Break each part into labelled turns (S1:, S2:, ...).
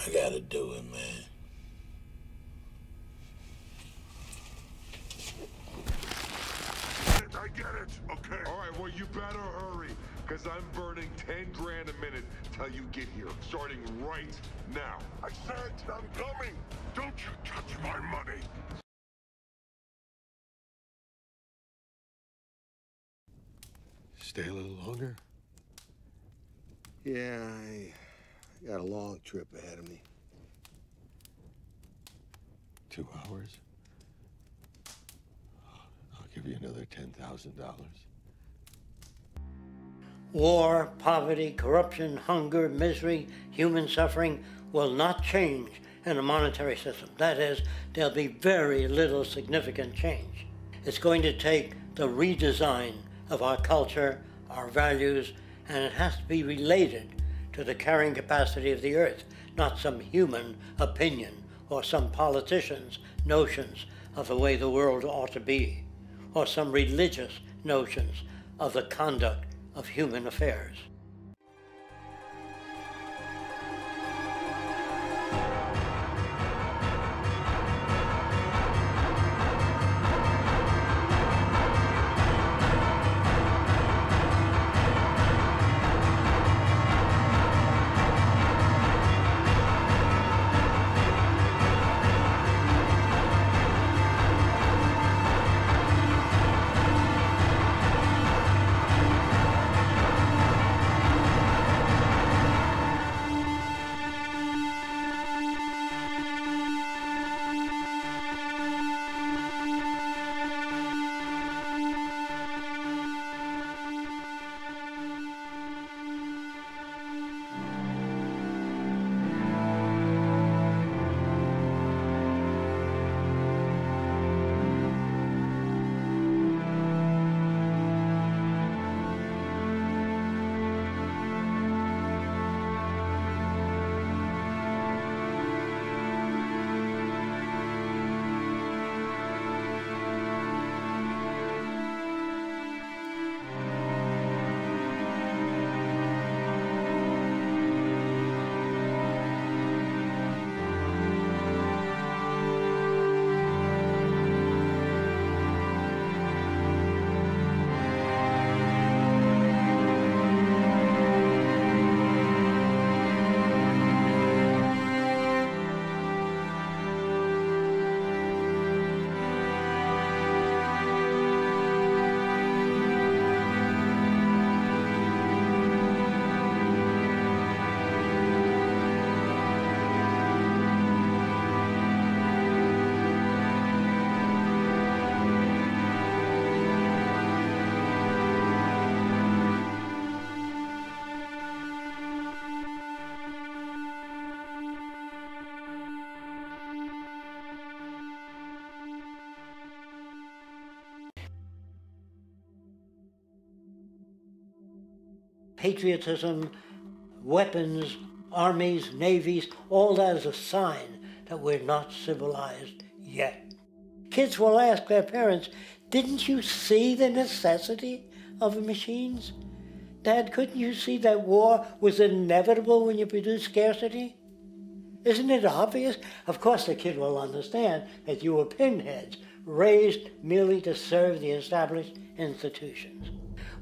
S1: I gotta do it, man.
S2: I get it. Okay. All right, well, you better hurry, because I'm burning 10 grand a minute till you get here, starting right now. I said I'm coming. Don't you touch my money.
S3: Stay a little longer?
S4: Yeah, I got a long trip ahead of me.
S3: 2 hours? I'll give you another $10,000.
S5: War, poverty, corruption, hunger, misery, human suffering will not change in a monetary system. That is, there'll be very little significant change. It's going to take the redesign of our culture, our values, and it has to be related to the carrying capacity of the earth, not some human opinion or some politician's notions of the way the world ought to be, or some religious notions of the conduct of human affairs. Patriotism, weapons, armies, navies, all that is a sign that we're not civilized yet. Kids will ask their parents, didn't you see the necessity of the machines? Dad, couldn't you see that war was inevitable when you produce scarcity? Isn't it obvious? Of course the kid will understand that you were pinheads, raised merely to serve the established institutions.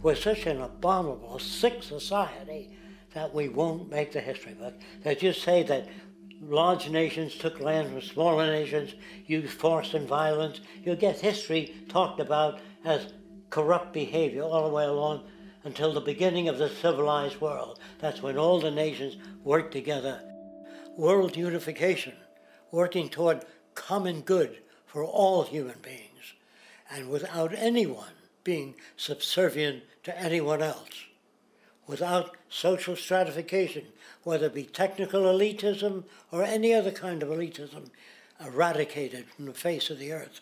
S5: We're such an abominable, sick society that we won't make the history book. They just say that large nations took land from smaller nations, used force and violence. You'll get history talked about as corrupt behavior all the way along until the beginning of the civilized world. That's when all the nations work together. World unification, working toward common good for all human beings, and without anyone being subservient to anyone else, without social stratification, whether it be technical elitism or any other kind of elitism, eradicated from the face of the earth.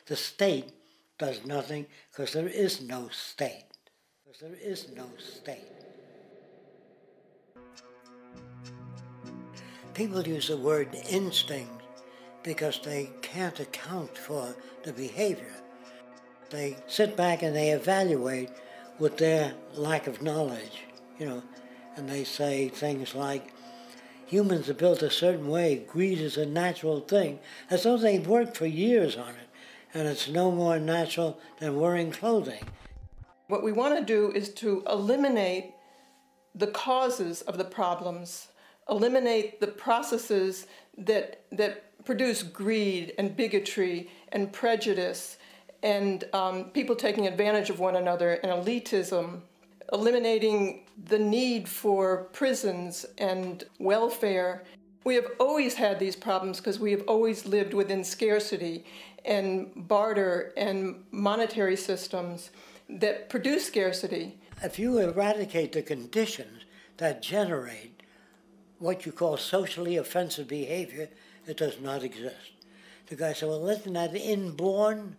S5: The state does nothing because there is no state. Because there is no state. People use the word instinct because they can't account for the behavior. They sit back and they evaluate with their lack of knowledge, and they say things like, humans are built a certain way, greed is a natural thing, as though they've worked for years on it, and it's no more natural than wearing clothing.
S1: What we want to do is to eliminate the causes of the problems, eliminate the processes that produce greed and bigotry and prejudice and people taking advantage of one another and elitism, eliminating the need for prisons and welfare. We have always had these problems because we have always lived within scarcity and barter and monetary systems that produce scarcity.
S5: If you eradicate the conditions that generate what you call socially offensive behavior, it does not exist. The guy said, well, isn't that inborn?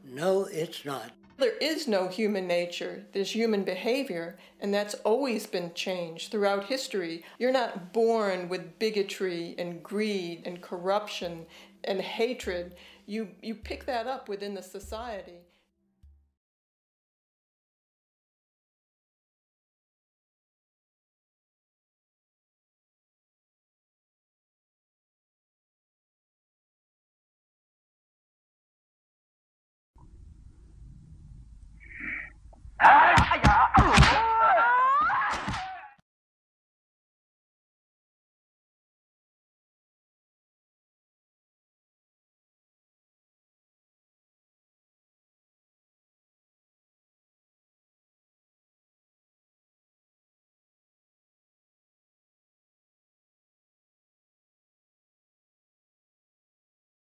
S5: No, it's not.
S1: There is no human nature, there's human behavior, and that's always been changed throughout history. You're not born with bigotry and greed and corruption and hatred. You pick that up within the society.
S6: Ah!